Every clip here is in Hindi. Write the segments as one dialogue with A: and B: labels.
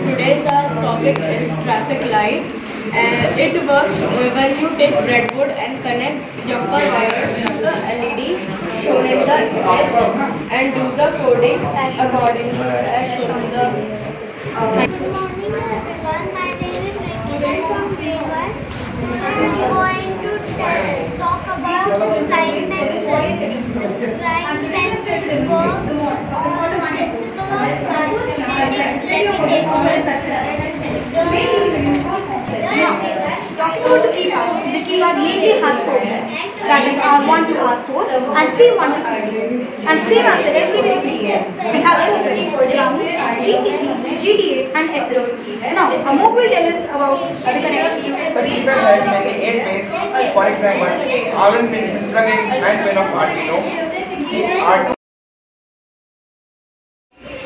A: Today's topic is traffic light. It works when you take breadboard and connect jumper wires to the LED shown in the image and do the coding accordingly as shown in the.
B: Good morning everyone. My name is Nikita from grade 1. I'm going to talk about time mixer, prime pencil work, principle of
C: Talking about the keyboard mainly has 4 modes, that is R1 to R4 and C1 to C2. And same as the LCD screen, it has 4 modes, ground, VCC, GDA and SOC. Now, a move will tell us about the connection.
D: The keypad has mainly 8 pins. For example, R1 pin is plugged in 9 pin of Arduino, R2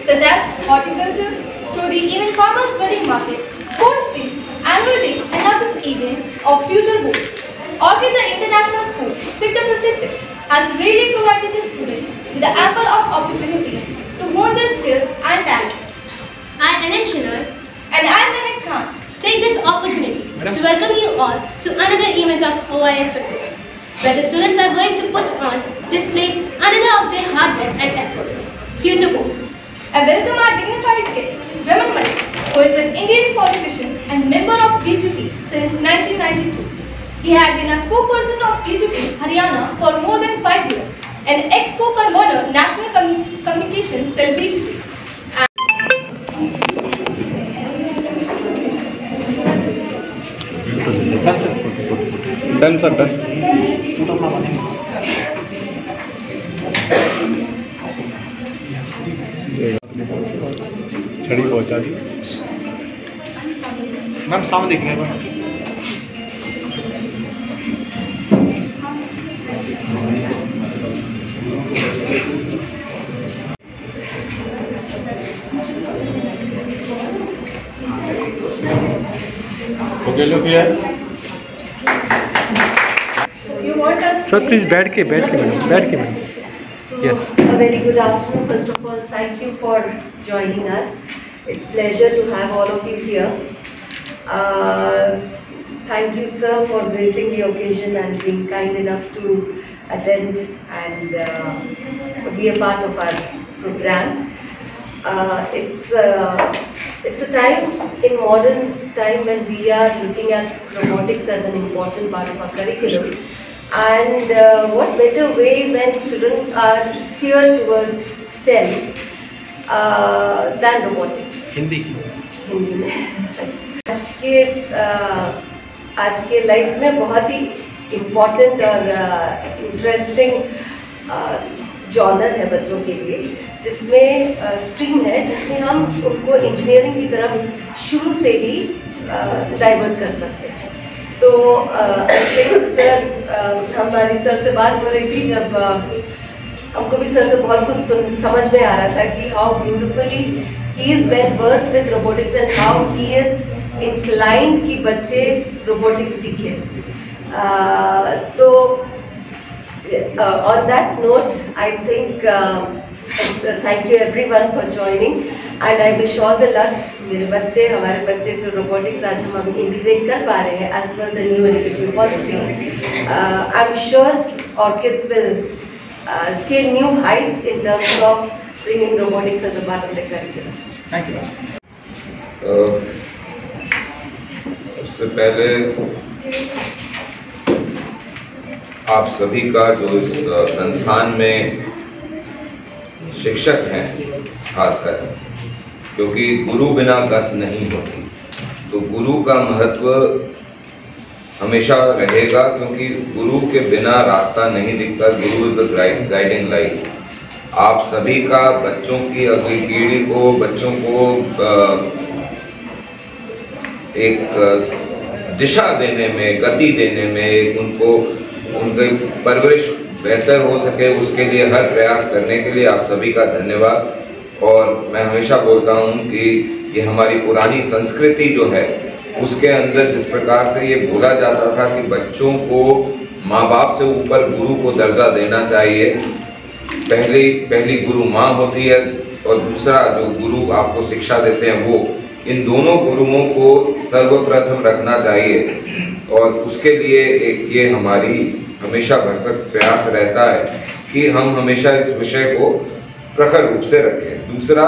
C: Such as horticulture, to the even farmers' wedding market, sports team, annual day and now this event of future hopes. Orchid the International School, Sector 56, has really provided the student with the ample of opportunities to hone their skills and talents.
E: I, Anand Shinar,
C: And I am Mehak Khan.
E: take this opportunity to welcome you all to another event of OIS 56, where the students are going to put on display another of their hard work and efforts, future goals.
C: I welcome our dignified guest, Raman Malik, who is an Indian politician and member of BJP since 1992. He had been a spokesperson of BJP Haryana for more than 5 years, an ex-co-convener National Communications Cell BJP.
F: Done, sir, done. छड़ी पहुंचा दी मैम, सामने दिख रहे हैं okay, look here sir, please बैठ के madam
G: Yes. A very good afternoon. First of all, thank you for joining us. It's pleasure to have all of you here. Thank you, sir, for gracing the occasion and being kind enough to attend and be a part of our program. It's a time in modern time when we are looking at robotics as an important part of our curriculum. And what better way when children are steered towards STEM than robotics?
F: Hindi
G: में आज के लाइफ में बहुत ही इम्पोर्टेंट और इंटरेस्टिंग जॉनर है बच्चों के लिए, जिसमें स्ट्रीम है जिसमें हम उनको इंजीनियरिंग की तरफ शुरू से ही डाइवर्ट कर सकते हैं। तो सर, हमारी सर से बात हो रही थी जब हमको भी सर से बहुत कुछ समझ में आ रहा था कि how beautifully he is well versed with robotics and how he is inclined कि बच्चे रोबोटिक्स सीखें। तो on that note, I think thank you everyone for joining and I wish all the luck मेरे बच्चे, हमारे बच्चे जो रोबोटिक्स आज हम अभी इंटीग्रेट कर पा रहे हैं as per the new education policy. I'm sure Orchids will scale new heights in terms of bringing robotics as a part of the curriculum.
F: Thank you.
H: सबसे पहले आप सभी का जो इस संस्थान में शिक्षक हैं, खासकर क्योंकि गुरु बिना गत नहीं होती, तो गुरु का महत्व हमेशा रहेगा क्योंकि गुरु के बिना रास्ता नहीं दिखता। गुरु इज द गाइडिंग लाइट। आप सभी का बच्चों की अगली पीढ़ी को, बच्चों को एक दिशा देने में, गति देने में, उनको उनकी परवरिश बेहतर हो सके उसके लिए हर प्रयास करने के लिए आप सभी का धन्यवाद। और मैं हमेशा बोलता हूँ कि ये हमारी पुरानी संस्कृति जो है उसके अंदर जिस प्रकार से ये बोला जाता था कि बच्चों को माँ बाप से ऊपर गुरु को दर्जा देना चाहिए। पहली गुरु माँ होती है और दूसरा जो गुरु आपको शिक्षा देते हैं वो, इन दोनों गुरुओं को सर्वप्रथम रखना चाहिए। और उसके लिए ये हमारी हमेशा भरसक प्रयास रहता है कि हम हमेशा इस विषय को प्रखर रूप से रखें। दूसरा,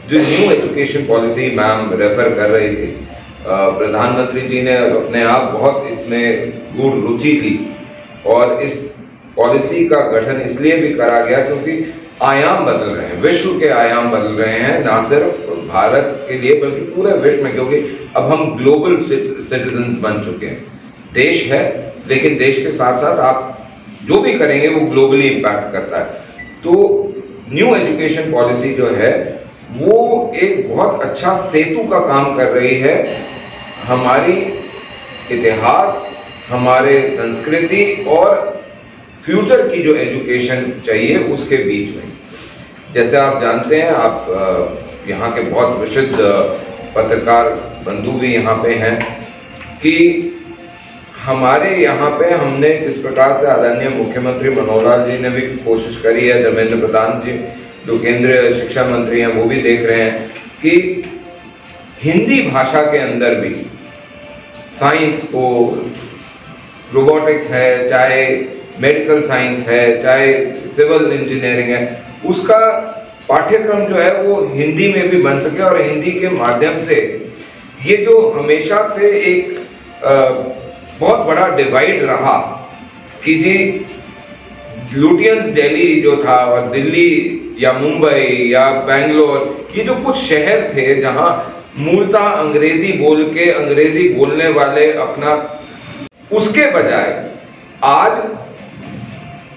H: जो new education policy ma'am refer कर रही थी, प्रधानमंत्री जी ने अपने आप बहुत इसमें गूढ़ रुचि ली और इस पॉलिसी का गठन इसलिए भी करा गया क्योंकि आयाम बदल रहे हैं, विश्व के आयाम बदल रहे हैं, ना सिर्फ भारत के लिए बल्कि पूरे विश्व में, क्योंकि अब हम ग्लोबल सिटीजन्स बन चुके हैं। देश है लेकिन देश के साथ साथ आप जो भी करेंगे वो ग्लोबली इम्पैक्ट करता है। तो न्यू एजुकेशन पॉलिसी जो है वो एक बहुत अच्छा सेतु का काम कर रही है हमारी इतिहास, हमारे संस्कृति और फ्यूचर की जो एजुकेशन चाहिए उसके बीच में। जैसे आप जानते हैं, आप यहाँ के बहुत विशुद्ध पत्रकार बंधु भी यहाँ पे हैं, कि हमारे यहाँ पे हमने जिस प्रकार से आदरणीय मुख्यमंत्री मनोहर लाल जी ने भी कोशिश करी है, धर्मेंद्र प्रधान जी जो केंद्रीय शिक्षा मंत्री हैं वो भी देख रहे हैं कि हिंदी भाषा के अंदर भी साइंस को, रोबोटिक्स है, चाहे मेडिकल साइंस है, चाहे सिविल इंजीनियरिंग है, उसका पाठ्यक्रम जो है वो हिंदी में भी बन सके। और हिंदी के माध्यम से ये जो हमेशा से एक बहुत बड़ा डिवाइड रहा कि जी लुटियंस दिल्ली जो था और दिल्ली या मुंबई या बेंगलोर, ये जो कुछ शहर थे जहां मूलतः अंग्रेजी बोल के अंग्रेजी बोलने वाले अपना, उसके बजाय आज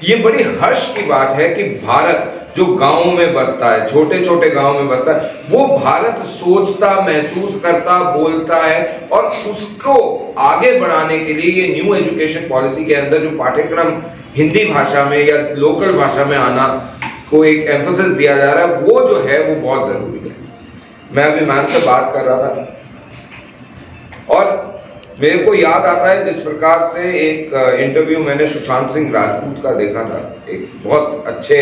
H: ये बड़ी हर्ष की बात है कि भारत जो गांवों में बसता है, छोटे छोटे गांवों में बसता है, वो भारत सोचता, महसूस करता, बोलता है। और उसको आगे बढ़ाने के लिए ये न्यू एजुकेशन पॉलिसी के अंदर जो पाठ्यक्रम हिंदी भाषा में या लोकल भाषा में आना को एक एम्फोसिस दिया जा रहा है, वो जो है वो बहुत जरूरी है। मैं अभी मैम से बात कर रहा था और मेरे को याद आता है जिस प्रकार से एक इंटरव्यू मैंने सुशांत सिंह राजपूत का देखा था। एक बहुत अच्छे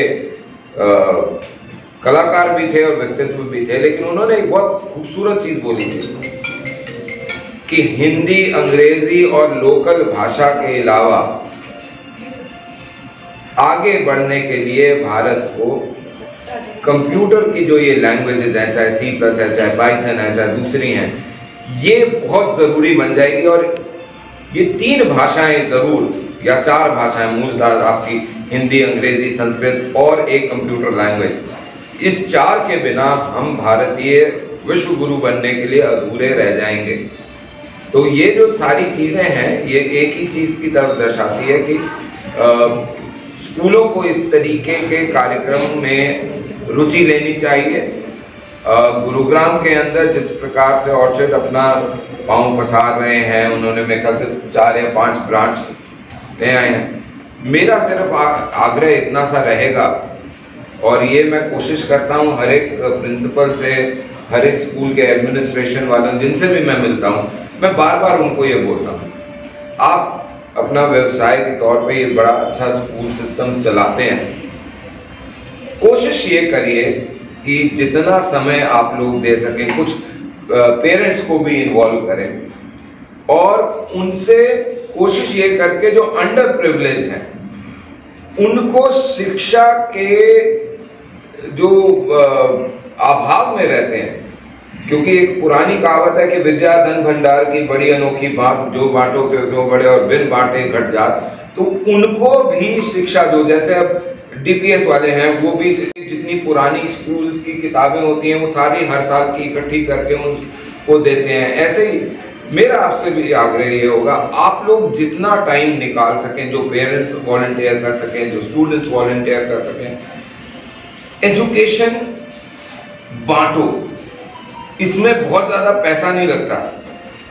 H: कलाकार भी थे और व्यक्तित्व भी थे, लेकिन उन्होंने एक बहुत खूबसूरत चीज बोली थी कि हिंदी, अंग्रेजी और लोकल भाषा के अलावा आगे बढ़ने के लिए भारत को कंप्यूटर की जो ये लैंग्वेजेस हैं, चाहे C+ है, चाहे पाइथन है, चाहे दूसरी हैं, ये बहुत ज़रूरी बन जाएगी। और ये 3 भाषाएं ज़रूर या 4 भाषाएं मूलतः आपकी हिंदी, अंग्रेजी, संस्कृत और एक कंप्यूटर लैंग्वेज, इस 4 के बिना हम भारतीय विश्व गुरु बनने के लिए अधूरे रह जाएंगे। तो ये जो सारी चीज़ें हैं ये एक ही चीज़ की तरफ दर्शाती है कि स्कूलों को इस तरीके के कार्यक्रम में रुचि लेनी चाहिए। गुरुग्राम के अंदर जिस प्रकार से ऑर्चिड अपना पांव पसार रहे हैं, उन्होंने मेरे ख्याल से 4 या 5 ब्रांच ले आए हैं। मेरा सिर्फ आग्रह इतना सा रहेगा, और ये मैं कोशिश करता हूँ हर एक प्रिंसिपल से, हर एक स्कूल के एडमिनिस्ट्रेशन वालों जिनसे भी मैं मिलता हूँ, मैं बार बार उनको ये बोलता हूँ, आप अपना व्यवसाय के तौर पे ये बड़ा अच्छा स्कूल सिस्टम्स चलाते हैं, कोशिश ये करिए कि जितना समय आप लोग दे सकें, कुछ पेरेंट्स को भी इन्वॉल्व करें और उनसे कोशिश ये करके जो अंडर प्रिविलेज हैं उनको शिक्षा के जो अभाव में रहते हैं, क्योंकि एक पुरानी कहावत है कि विद्या धन भंडार की बड़ी अनोखी बात, जो बांटो जो बड़े और बिन बांटे घट जात। तो उनको भी शिक्षा दो। जैसे अब DPS वाले हैं, वो भी जितनी पुरानी स्कूल की किताबें होती हैं वो सारी हर साल की इकट्ठी करके उनको देते हैं। ऐसे ही मेरा आपसे भी आग्रह ये होगा, आप लोग जितना टाइम निकाल सकें, जो पेरेंट्स वॉलंटियर कर सकें, जो स्टूडेंट्स वॉलंटियर कर सकें, एजुकेशन बांटो। इसमें बहुत ज़्यादा पैसा नहीं लगता,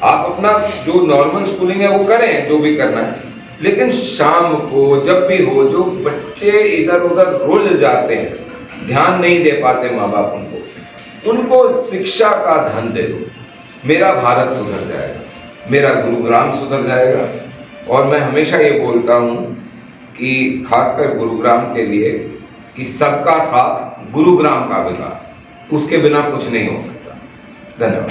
H: आप अपना जो नॉर्मल स्कूलिंग है वो करें, जो भी करना है, लेकिन शाम को जब भी हो, जो बच्चे इधर उधर रुल जाते हैं, ध्यान नहीं दे पाते माँ बाप उनको शिक्षा का धन दे दो। मेरा भारत सुधर जाएगा, मेरा गुरुग्राम सुधर जाएगा। और मैं हमेशा ये बोलता हूँ कि खासकर गुरुग्राम के लिए कि सबका साथ गुरुग्राम का विकास, उसके बिना कुछ नहीं हो सकता। धन्यवाद।